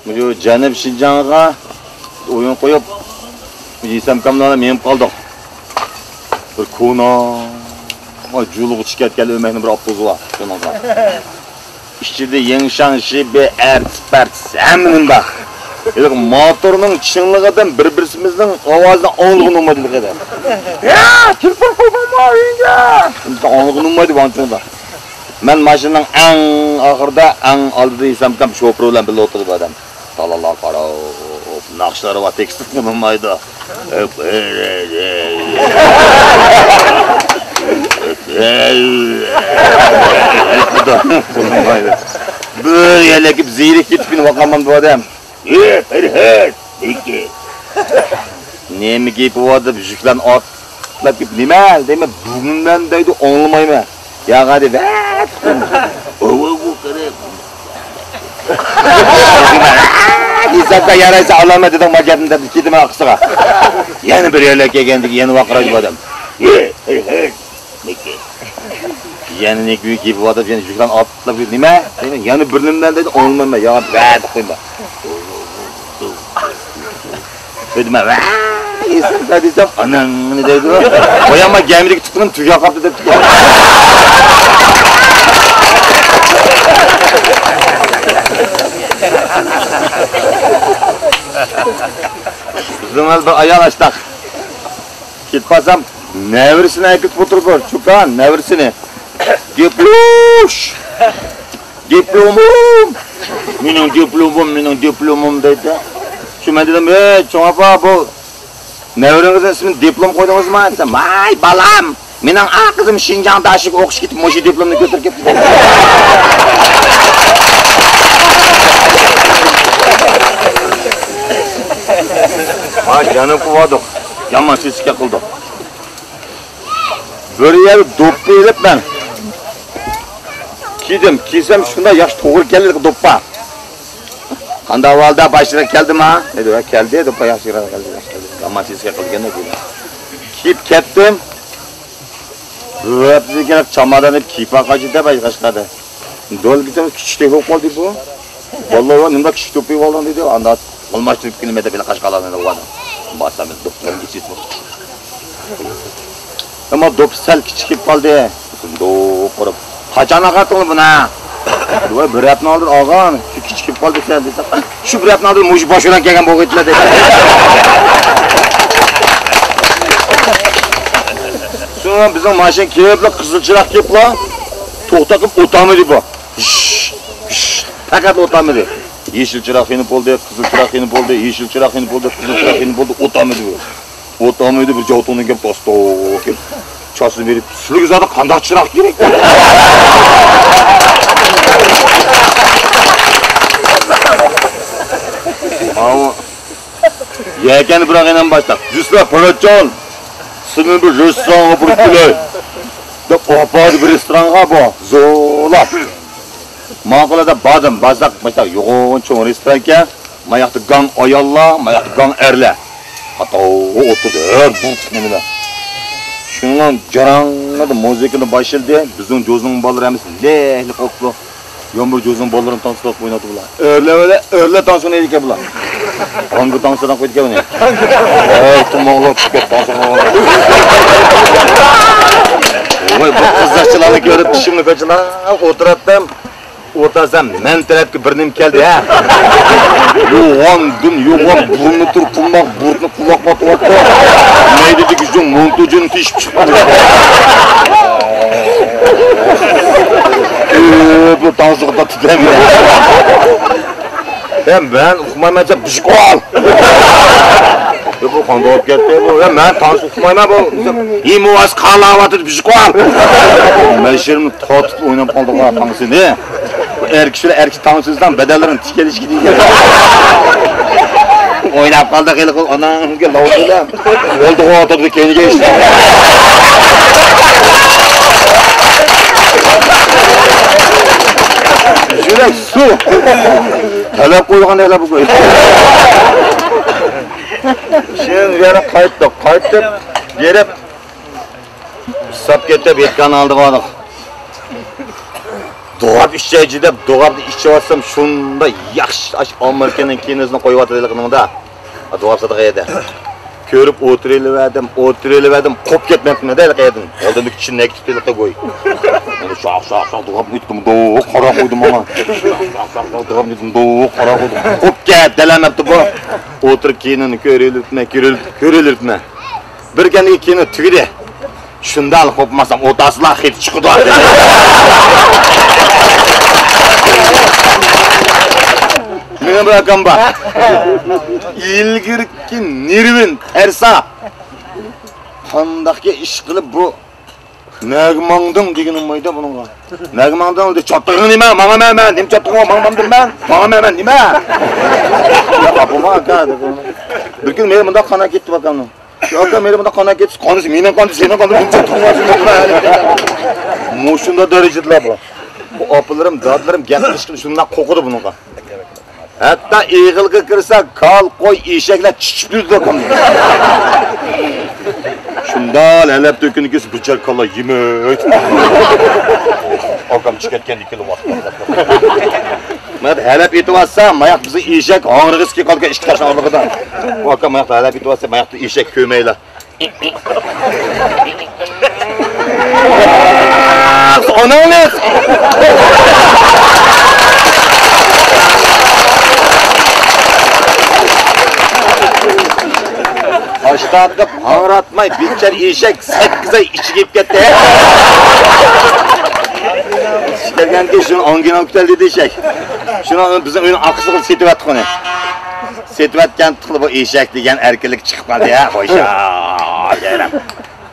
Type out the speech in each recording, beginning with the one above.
Bu Janub Şinjan'a oyun koyup yesem kamlarına menip kaldık. Bir kona juluğu çıkart geldi ömekli bir avtobus var. İçinde yengşanşı bir ert heminin bak. Motorunun çınlığıdan birbirimizin avazına anlığın olmadı kadar. Ya telefon koymama oyunca. Anlığın olmadı vançında. Ben maşının en ahırda en aldığı isem kam şu problem bile oturdu adam. Talala para nakşları var tekstil yapılmaydı. Böyle ekip zirik gitip bakamam bu adam. İki. Ne mi giyip o adam jüklen atlap giyip nime değil mi? Bugünden deydi anlamayım mı? Ya hadi be. Bu kere. İnsanlar yaraysa alamadı da maketinde gidime aksığa. Yeni bir yerle geldik yeni vakıracı bu adam. Yeni ne büyük gibi bu adam yani jüklen atlap giyip nime? Yani burnumdan deydi anlamayım mı? Ya be tıklayım da. Dedim ben İnsan desem anan ne dedi o? Koyama gemideki tutunum tüya kaptı dedi. Bizim bir ayal açtık. Gitmesem nevrisine ekip oturur çukan nevrisine. Dipluş. Diplomum. Minun diplomum dedi. Şu ben dedim, çoğun apa bu nevrinizin ismini diplom koydunuz mu? Dedim, vay balam, benim kızım Şinjan'da aşık okuş gitip moşi diplomunu götürüp gitti. Canım kuvadık, yaman sesike kıldık. Bir yer doppa edip ben kiysem şunda yaş toğur gelir doppa. Kanda valda başına geldim ha. Dedi ya geldi de bayağı sigara geldi. Ama siz yakılgen ne diyor? Kip kettim. Hepsi gelip çamadan hep kipa kaçtı baş kaçkadı. Dol gitsem küçük tepki oldu bu. Vallahi var nimda küçük tepki oldu dedi. Anda olmaz çünkü kilometre bile kaçkalandı o adam. Basamız doktorun geçişi. Ama dopsal küçük kaldı. Doktor. Kaçana katıldı buna. Dua beratını aldır ağam, şu küçük kaldı sen desem. Şu beratını aldır, muş başına gelgen boğ ettiler dedi. Sonra bizim maşin keyifle kızıl çırak keyifle tohtakıp otamıdı bu. Fakat otamıdı. Yeşil çırak yenip oldu, kızıl çırak yenip oldu, yeşil çırak yenip oldu, kızıl çırak yenip oldu, otamıdı bu. Otamıdı bir jautonun gelip tostu gelip çası verip, sülük zaten kandak çırak gerek. Ama yekeni bırakayım başta. Jusla pırıçol. Sınır bir restoran bıraktılar. Da opadı bir restoran bu. Zola. Mağalada badım bazak başta yoğun çoğun restoran ki. Mayaktı gang ayalla, mayaktı gang erle. Hatta o oturdu her bu nemine. Şundan caranladı müzikini başladı. Bizim cozunun balları hemisi lehli koklu. Yomur cozun ballarını tansırak oynadı bular. Öyle tansiyon edik bular. Hangi tansiyonan koyduk ya bunu? Tüm oğlu çıkıp tansiyon oldu. Bu kızlarçılarını görüp dişimini kaçılar oturattım. Otursam men tarafki birnim geldi ha. Yoğan gün yoğan burnu tur kulmak burnu kulak batı battı. Neydi ki şu montajını tişip çıkmadı. Bu tansiyonda titremiyor. Ben okumayınca pişik ol. Bu kanda olup gitti bu. Ben tansiyon okumayınca bu. İmuvaz kalavatı pişik ol. Ben şerimini tatıp oynayıp kaldık ha tansiyon ne? Erkek tansiyondan bedellerin tikeliş gidiyor. Oynayıp kaldık hele kol. Anam gel lavutuyla. Oldu o otobüsü kendi geçti. Şöyle su. Talep koyduğun hele bu koy. Şimdi yere kayıttık. Gelip sap getirip yetken aldık onu. Doğab işçeyci deb doğabni içib olsam shunda yaxshi ash Amerikaning kinosini qo'yib o'tirganingda. Doğab sadaqayda. Ko'rib o'tiraverdim, qop ketmabman-da qayerdan. Oldinda kichikni kitiblikqa qo'y. Mana shoq doğab o'tdim, qora qo'ydim mana. Shoq doğab o'tdim, qora qo'ydim. Qop ket dalamabdi bu. O'tirib kinoni ko'rilibman. Bir kaniga kino tugidi. Shundan qopmasam o'tasizlar hech chiqdi. Meni bırakam bak. İlgirki nervin ersa. Qandaqqa ish qilib bu nagmangding deganim mayda buningga. Nagmangding de chottig'ing nima? Menga men nim chottig'im menga men. Menga men nima? Yapama aka. Bir kun men bunda qana ketdi bakalım. Aka men bunda qana ketdi. Qanisi meni qanisi seni qanisi nim chottig'im. Moshunda darajada bu. Bu opalarim, dadlarim gap qilishib shundan qo'rqidi buningga. Hatta eğilge kirsa kal qo'y eshaklar chichib yurdi qoldi. Shunda lalab to'kini kes bichar kalla yemek. Okam chiqatgan ikkili vaqt. Men halab etyapsam, mayaq bizni eshak og'rig'izga qolgan ikki tashna orlig'idan. Okam mayaq halab etyapsa, mayaqda eshak ko'maylar. Onangiz Başlatıb ağratmay biçer eşek 8 ay içi gep ketdi. İşlerken ki şunu angina oktel dedi eşek. Şunu bizim oyun aqsıqıl setib atdıq onu. Setib atgan tıqlı bu eşek degan erkinlik chiqib qoldi ya. Xo'sha. Deyram.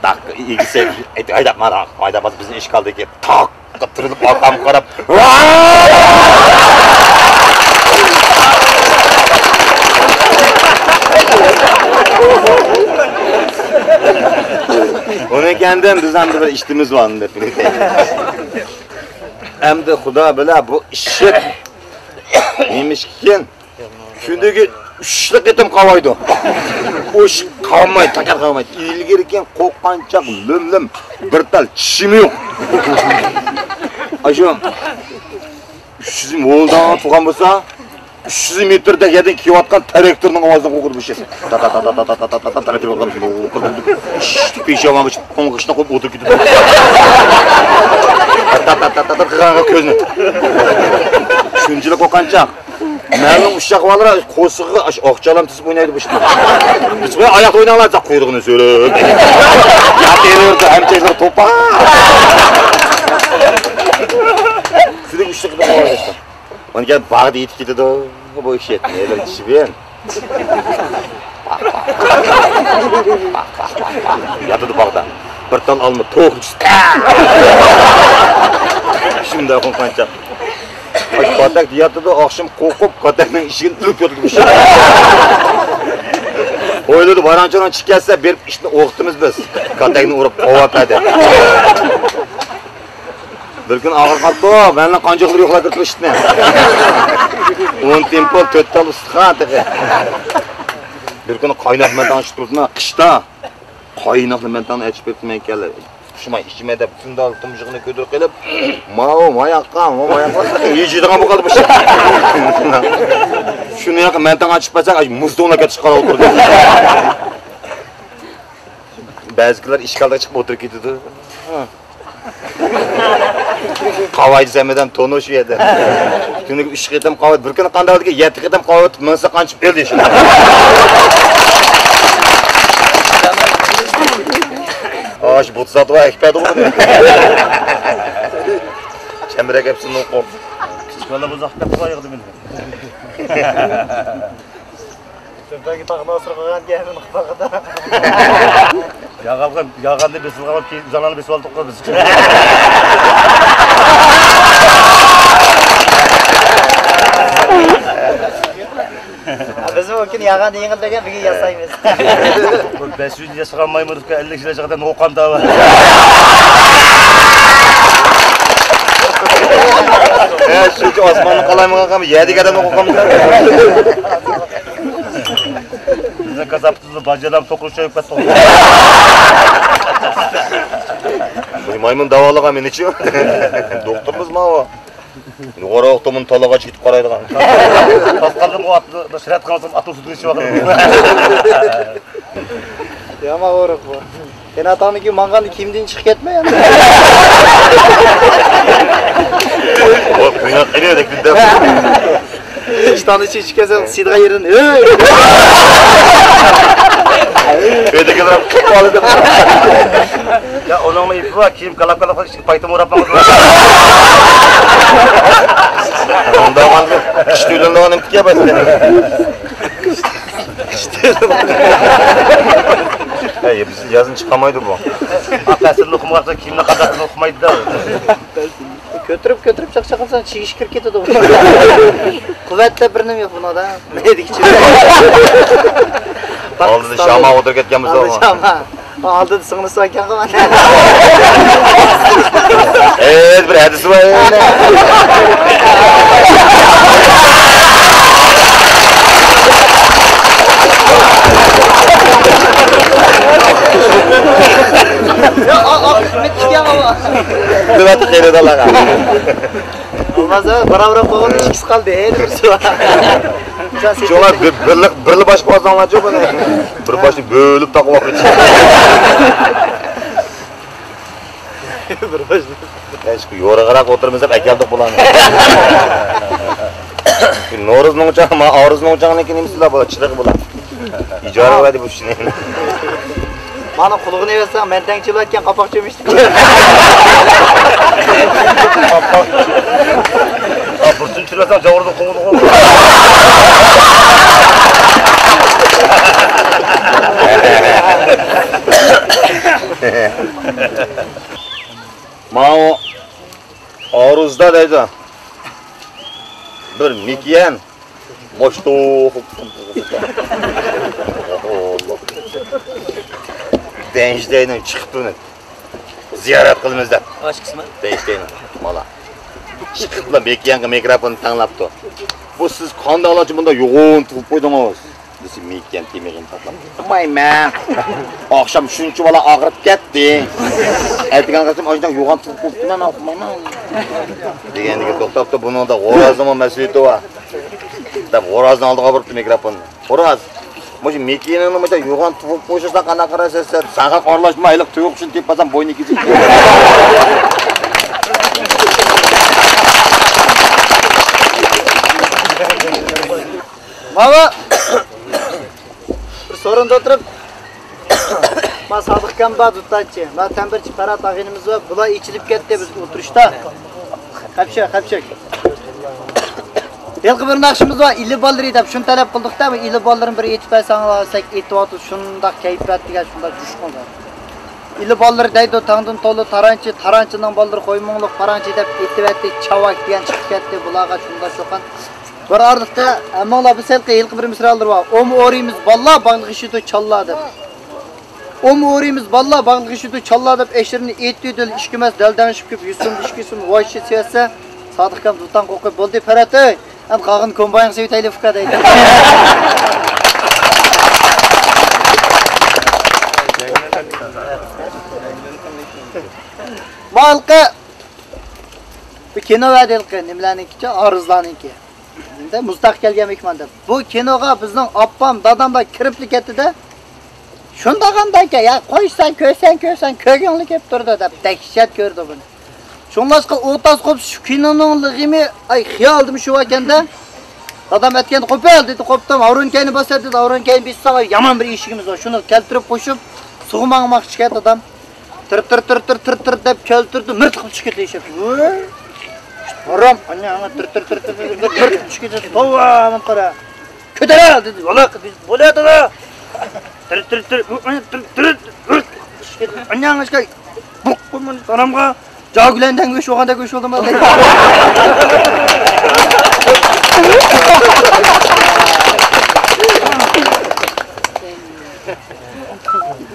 Tak igisi haydab mara. Haydab bizni ish qoldi ki tak qıtırılıb arqam qarab. Onu kendim bizden bir işimiz vardı. Hem de Xudo bilir bu işi neymiş ki shundagi 3 qitim qavoydi. O ish qolmaydi, takar qolmaydi. İlgirken qo'rqqanchaq lumlum bir tal tishim yo'q. Ashu 300 moldan turgan bo'lsa 300 metrda yerdan kelayotgan traktorning ovozidan qo'rqib o'shasan. Peshonam qo'ng'ishni qo'yib o'tirib ketdi. Ko'zni. Shunchilik qo'rqanchaq. Ma'lum ushaqvalar qo'sig'i oqchalam tizib o'ynaydi bu ishni. Biz qo'y oyoq o'ynayapmiz, quyruqni so'rib. Yatirdi, hamchaylar to'pa. Shunday ushaqda qo'yishdi. Onga bag'da yetib ketdi bu ish etmaydi, chibin. Yatadi bag'da. Bir tal olma to'q. Shunday qo'rqanchaq. Qatak yatadi, oqshom qo'rqib qatakning ishini ilib yotibmish. O'yladi, barancharon chiqsa berib ishni o'qitimiz biz. Qatakni urib qo'yapadi. Bir kun og'ir qoldi, menga qanjoqlar yo'qlar kirishdi. 10 tempo 4 tal istiqat. Bir kun qaynab men tanishib turibman, qishda qaynaqni men tanishib aytib berdim ekanlar. Xushmay ishimda deb shunday tumjig'ini ko'tarib qilib, moyoqqa yeydigan bo'ldi bu ish. Shuni yoq men tanishib pasang, muzdonga ketish qaror o'tirdi. Ba'zilar ishkalda chiqib o'tirib ketdi. Qavoy zamidan to'nosh edi. Kuniga 3 qitim qavoy, bir kun qandaldiga 7 qitim qavoy minsa qanchib berdi ishni. Osh bu zatva ekpadi uni. Chamrak hepsini o'qib. Kichkina buzoqqa qo'yig'di meni. Sendagi taqni o'sirgan garini qildi. Yağandı besil qilib keyin zanani besil olib qo'yib biz. Biz o gün yağan yığılırken bir gün yasayımız. 500 yaşagan Maymurovga 50 yil yaşagan Oqanda var. Şu osmonni qalayman qam, yedik adam o'qamiz. Bizning kasabimizni bajalam to'qishib ketdi. Maymun davolagan men için. Doktormizmi o? Yuqori to'min talaga ketib qaraydigan. Tasqaldim o atlı, şirat kalsam atlı sütü içi bakın. Yama o'riq bu. Sen ataniki mang'ani kimdan chiqib ketma yana. O kuynak qiliydik bizda. İçtanı içi kelsa sidga yerin. Ötekiler qoldi. Ya onun mu ipi var, kim kalap paytımı uğrapmamız var. Ondan sonra kişilerin onu imtiyaz yapasın. Hey, biz yazın çıkamaydı bu. Akasırlı okumakta kimle kadarını okumaydı da. Kötürüp çakçakılsan çiğiş kirip ketedi bu. Kuvvetle birinin yok buna da. Ne dedik içinde? Aldı Şam'a oturup ketkenmiz ama. Aldı Şam'a. Aldı sığınısı varken kıvan. Evet, bir hadisi var öyle. Ahmet çıkıyor ama. Dıvatı xeyri dalağa. Olmazsa bırak koyun ikisi kaldı. Birisi var. Şolar birli baş bozanlar çok öyle. Bir başını bölüp takıp vakit. Bir baş. Eski yoragarak oturmazsak akeldik bulan. Noruzning uçağı mı, Aruzning uçağını kimsizlar bu çırak bulan. İcara verdi bu işini. Bana kulağını versen ben tenkçilerken kapak çömüştük. Fırsın çürüyorsan cavurdu kovulu. Mao Aruzda deydi. Bir mikyen boştu. Denizden çıkıp bunu ziyaret kılımızda. Baş kısmı. Denizden mala. Çıkıp la mikyenga mikrofonu tanlaptı. Bu siz kanda alacı bunda yoğun tutup koydunuz. Bizi mikyen temeğini tatlap. Mayman. Akşam şunçu bala ağrıp gitti. Ertigan kaçım acıdan yoğun tutup koydum ben akmayman. Degendeki toktapta bunun da Oraz'ın mesuliyeti var. Tabi Oraz'ın aldığa vurdu mikrofonu. Oraz. Moşu mikyenini moşu yoğun tutup koşursa kana karasızsa sana karlaşma aylık tuyuk şun tep basan boynu gidecek. Baba. Bir sorunda oturup ma Sadıkkan ba tuttatçı. Ma tembirçi para tağinimiz var. Bula içilip gitti biz oturuşta. Kapşak. Yılqı bir nakşımız var. 50 balları edip şunu talep kıldık da mı? 50 balların bir etip aysanı alsak etip atı şunda keyiflet diye şunda coşkun var. 50 balları deydi o tağdın tolu tarançından balları koymanlık parançı edip etip etti çavak diyen çıkıp gitti. Bulağa şunda şokan. Bir ardıqda amala bir selqi yılqı bir misraldır var. Omu orimiz balla bağlıq işidu çalladı. Omu orimiz balla bağlıq işidu çalladı. Eşlerini ettiydil işkimez delden işkip yüzüm işkisim vayşı siyase. Sadıqkan tutan qoqı boldi peratı. Am qağın kombayın sevitaylı fıqa deydi. Malqı bir kino verdi nimlanikicha Arızlaninki. Mustaq kelgan mehmonda. Bu kinoga bizning oppam, dadamda kiribli ketdi-da. Shunda qandayka, ya qo'ysan, ko'rsan, ko'rganlik kelib turdi deb dahshat ko'rdi buni. Shunlashqa o'tas qo'p shu kinoning lig'imi, ay xiyoldim shu ekanda. Dadam aytgan qo'pal dedi, qo'pdim, avronkayni bosar dedi, avronkayni bissa yomon bir eshigimiz bor. Shuni keltirib qo'shib, sug'maqmoq chiqadi odam. Tir deb keltirdi, mirt qilib chiqdi eshik. Haram, anne tır çıkacağız. Tamam para. Kötüler dedi. Valla biz böyle da. Tır. Anne aşka. Bu kumun tanamga. Jagülenden göç oğanda göç oldum ben.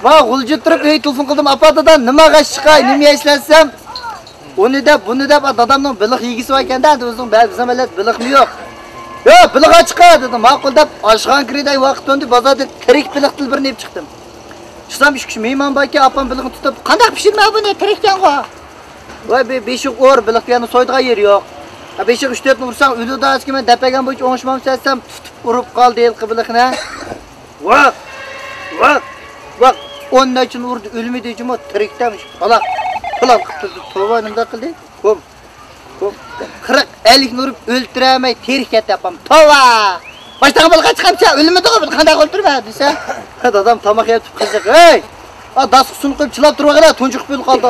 Va guljutirib ey telefon qildim apatadan nimaga chiqay, nima eslansam onu da bunu da dadamning biliq yigisi var ekanda, o'zing bizning millat biliqmi yo'q. Yo, biliqqa chiqadi dedim. Ma'qul deb oshxon kiriday vaqt o'ndi, bozorda tirik biliq til bir neb chiqdim. Chiqsam ish kishi mehmon borki, opam biliqni tutib, "Qanday pishirma buni, tirikkan qo." Voy be 5 o'r biliq yana so'ydigan yer yo'q. Beşik 3-4 vursang, ölü da eski men depegan bo'yicha o'ngishmam sesem tutib urib qoldi el qibiliqni. Vaq. 10 nechun urdi, o'lmidi juma tirikdamiş. Qolaq qilib tova nimda qildi? Kom. 40-50 urib o'ltirmay terik yapam. Tova! Baştan bulqa chiqamcha, o'lmidi qo'yib, qanday qilib turma desa. Dadam tomoq yeyib qiziq. Ey! Dasq sunqib chilab turib qala, tunjiq bo'lib qoldi.